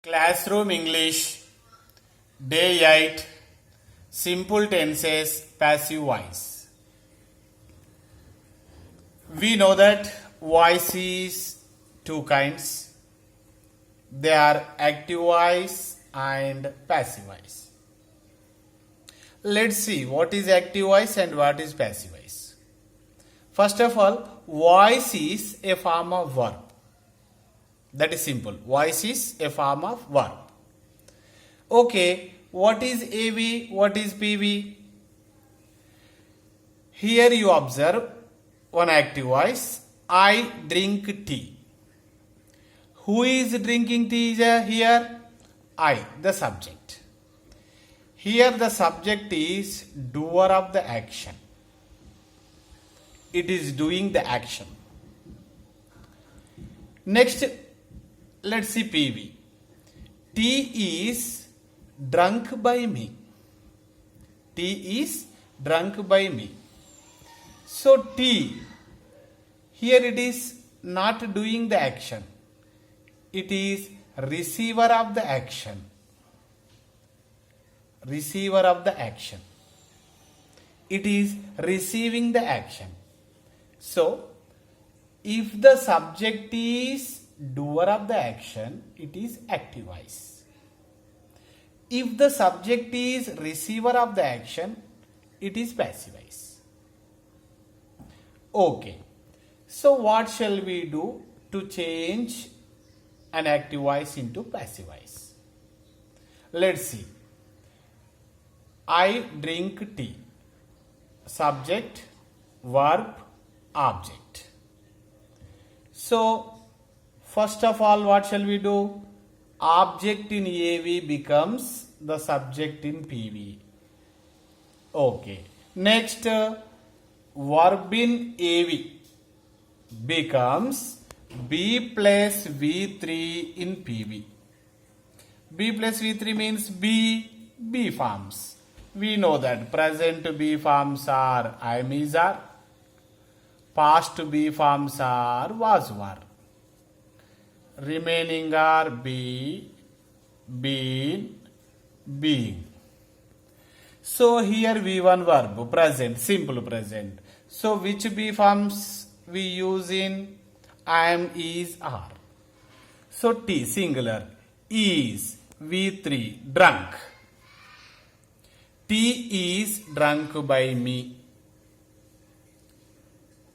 Classroom English, Day 8, Simple Tenses, Passive Voice. We know that voice is two kinds. They are active voice and passive voice. Let's see what is active voice and what is passive voice. First of all, voice is a form of verb. That is simple. Voice is a form of verb. Okay, what is AV? What is PV? Here you observe one active voice. I drink tea. Who is drinking tea here? I, the subject. Here the subject is doer of the action. It is doing the action. Next, let's see PV. Tea is drunk by me. Tea is drunk by me. So tea, here it is not doing the action. It is receiver of the action. Receiver of the action. It is receiving the action. So, if the subject is doer of the action, it is active voice. If the subject is receiver of the action, it is passive voice. Okay. So what shall we do to change an active voice into passive voice? Let's see. I drink tea. Subject, verb, object. So, first of all, what shall we do? Object in AV becomes the subject in PV. Okay. Next, verb in AV becomes B plus V3 in PV. B plus V3 means B forms. We know that present B forms are am, is, are. Past B forms are was, were. Remaining are be, been, being. So here V1 verb, present, simple present. So which B forms we use in am, is, are? So T, singular, is, V3, drunk. Tea is drunk by me.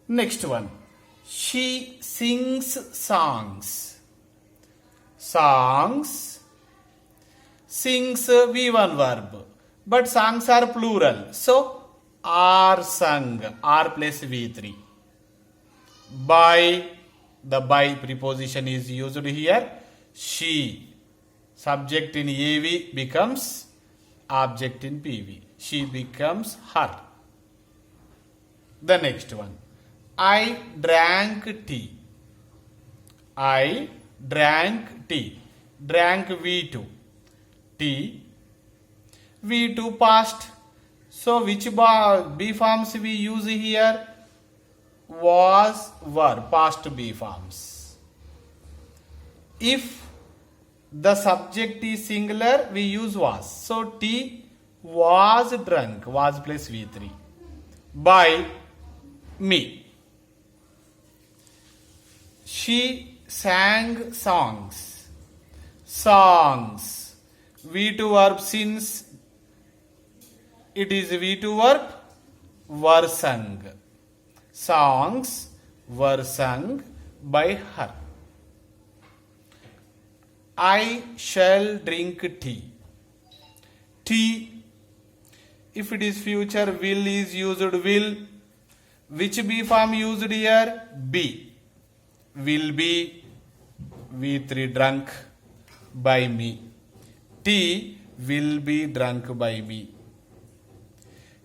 Next one. She sings songs. Songs. Sings V1 verb. But songs are plural. So, are sung. Are plus V3. By. The by preposition is used here. She. Subject in AV becomes object in PV. She becomes her. The next one. I drank tea. I drank tea. Drank V2. Tea. V2 past. So which B forms we use here? Was, were, past B forms. If the subject is singular, we use was. So tea was drunk, was plus V3, by me. She sang songs. Songs. V2 verb, since it is V2 verb, were sung. Songs were sung by her. I shall drink tea. Tea. If it is future, will is used, will. Which B form used here? B. Will be V3 drunk by me. Tea will be drunk by me.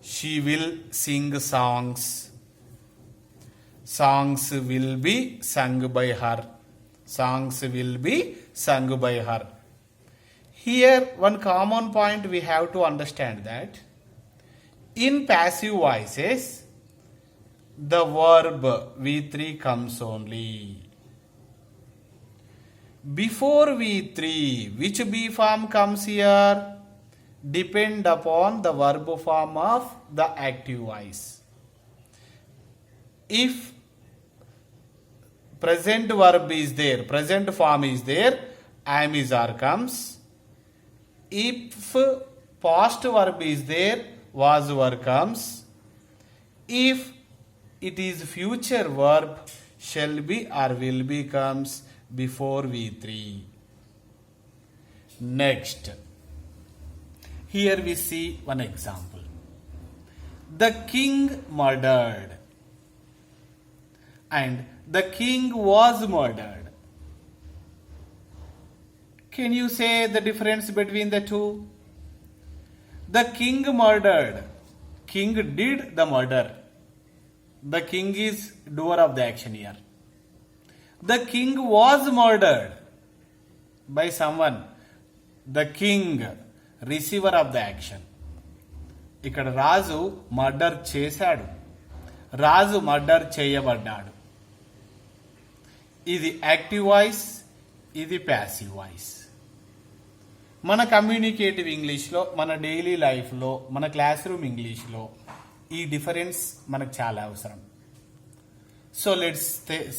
She will sing songs. Songs will be sung by her. Songs will be sung by her. Here, one common point we have to understand that in passive voices, the verb V3 comes only. Before V3, which B form comes here? Depend upon the verb form of the active voice. If present verb is there, present form is there, am is are comes. If past verb is there, was were comes. If it is future verb, shall be or will be comes before V3. Next, here we see one example. The king murdered and the king was murdered. Can you say the difference between the two? The king murdered. King did the murder. The king is doer of the action here. The king was murdered by someone. The king, receiver of the action. ఇక్కడ రాజు murder చేశాడు, రాజు murder చేయబడ్డాడు. ఇది active voice, ఇది passive voice. మన communicative ఇంగ్లీష్లో, మన daily లైఫ్లో, మన క్లాస్ రూమ్ ఇంగ్లీష్లో ఈ డిఫరెన్స్ మనకు చాలా అవసరం. So let's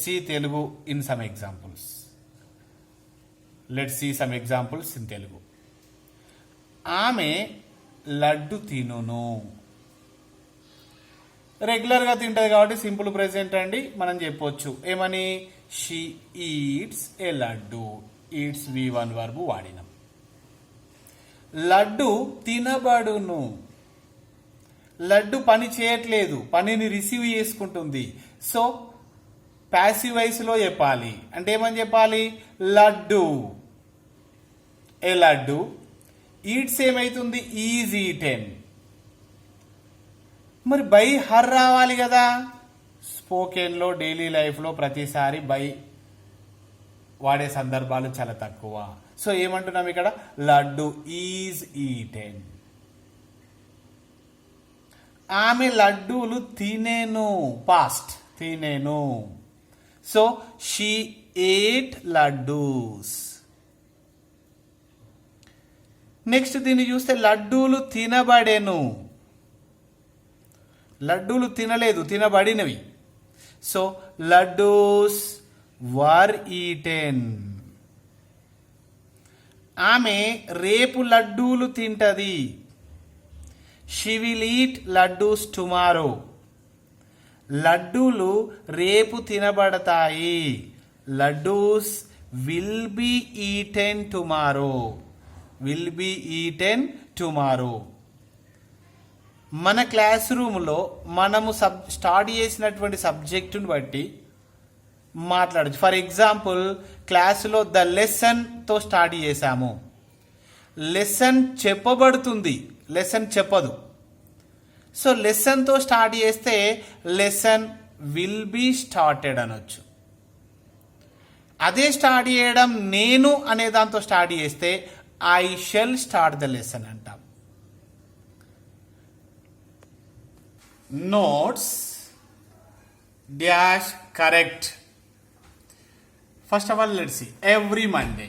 see Telugu in some examples. Let's see some examples in Telugu. ఆమె లడ్డు తినును. రెగ్యులర్గా తింటుంది కాబట్టి సింపుల్ ప్రెజెంట్ అండి మనం చెప్పొచ్చు. ఏమని? She eats a laddu. Eats V1 verb వాడినాం. లడ్డు తినబడును. లడ్డు పని చేయట్లేదు, పనిని రిసీవ్ చేసుకుంటుంది. సో ప్యాసివ్ వాయిస్లో చెప్పాలి. అంటే ఏమని చెప్పాలి? లడ్డు. ఏ లడ్డు. ఈట్స్ ఏమైతుంది? Is eaten. మరి బై హర్ రావాలి కదా. స్పోకెన్లో, డైలీ లైఫ్లో ప్రతిసారి బై వాడే సందర్భాలు చాలా తక్కువ. సో ఏమంటున్నాం ఇక్కడ? Laddu is eaten. ఆమె లడ్డూలు తినేను. పాస్ట్ తినేను. So she ate laddus. Next దీన్ని చూస్తే లడ్డూలు తినబడేను. లడ్డూలు తినలేదు, తినబడినవి. So laddus were eaten. ఆమె రేపు లడ్డూలు తింటది. She will eat laddus tomorrow. లడ్డూలు రేపు తినబడతాయి. Laddus will be eaten tomorrow. Will be eaten tomorrow. మన క్లాస్ రూమ్లో మనము స్టార్ట్ చేసినటువంటి సబ్జెక్టును బట్టి మాట్లాడచ్చు. ఫర్ ఎగ్జాంపుల్ క్లాసులో ద లెసన్తో స్టార్ట్ చేశాము. లెసన్ చెప్పబడుతుంది, లెసన్ చెప్పదు. సో లెసన్తో స్టార్ట్ చేస్తే లెసన్ విల్ బి స్టార్టెడ్ అనొచ్చు. అదే స్టార్ట్ చేయడం నేను అనే దాంతో స్టార్ట్ చేస్తే I shall start the lesson అంటాం. Notes dash correct. First of all, let's see. Every Monday.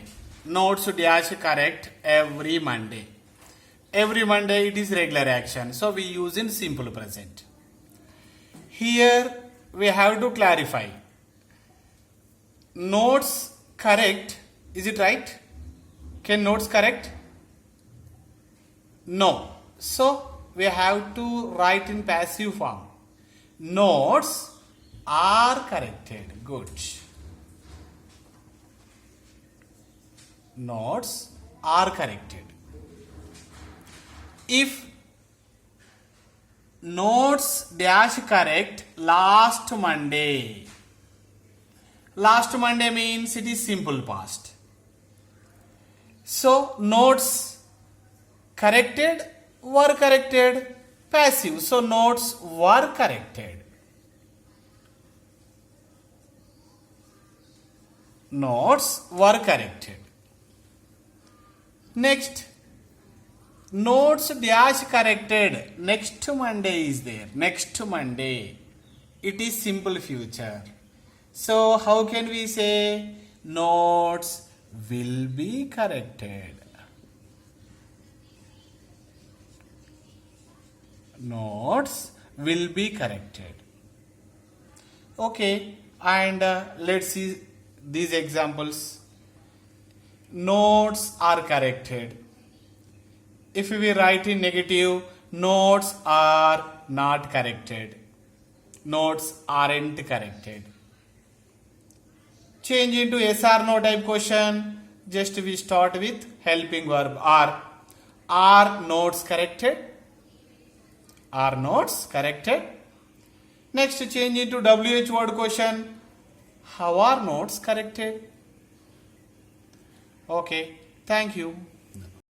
Notes dash correct every Monday. Every Monday it is regular action. So we use in simple present. Here we have to clarify. Notes correct. Is it right? Can notes correct? No. So we have to write in passive form. Notes are corrected. Good. Notes are corrected. If notes dash correct last Monday. Last Monday means it is simple past. So notes corrected, were corrected, passive. So notes were corrected. Notes were corrected. Next, notes dash corrected. Next Monday is there. Next Monday. It is simple future. So how can we say notes will be corrected. Notes will be corrected. Okay, and let's see these examples. Notes are corrected. If we write in negative, notes are not corrected. Notes aren't corrected. Change into yes or no type question. Just we start with helping verb are. Are notes corrected? Are notes corrected? Next, change into WH word question. How are notes corrected? Okay, thank you.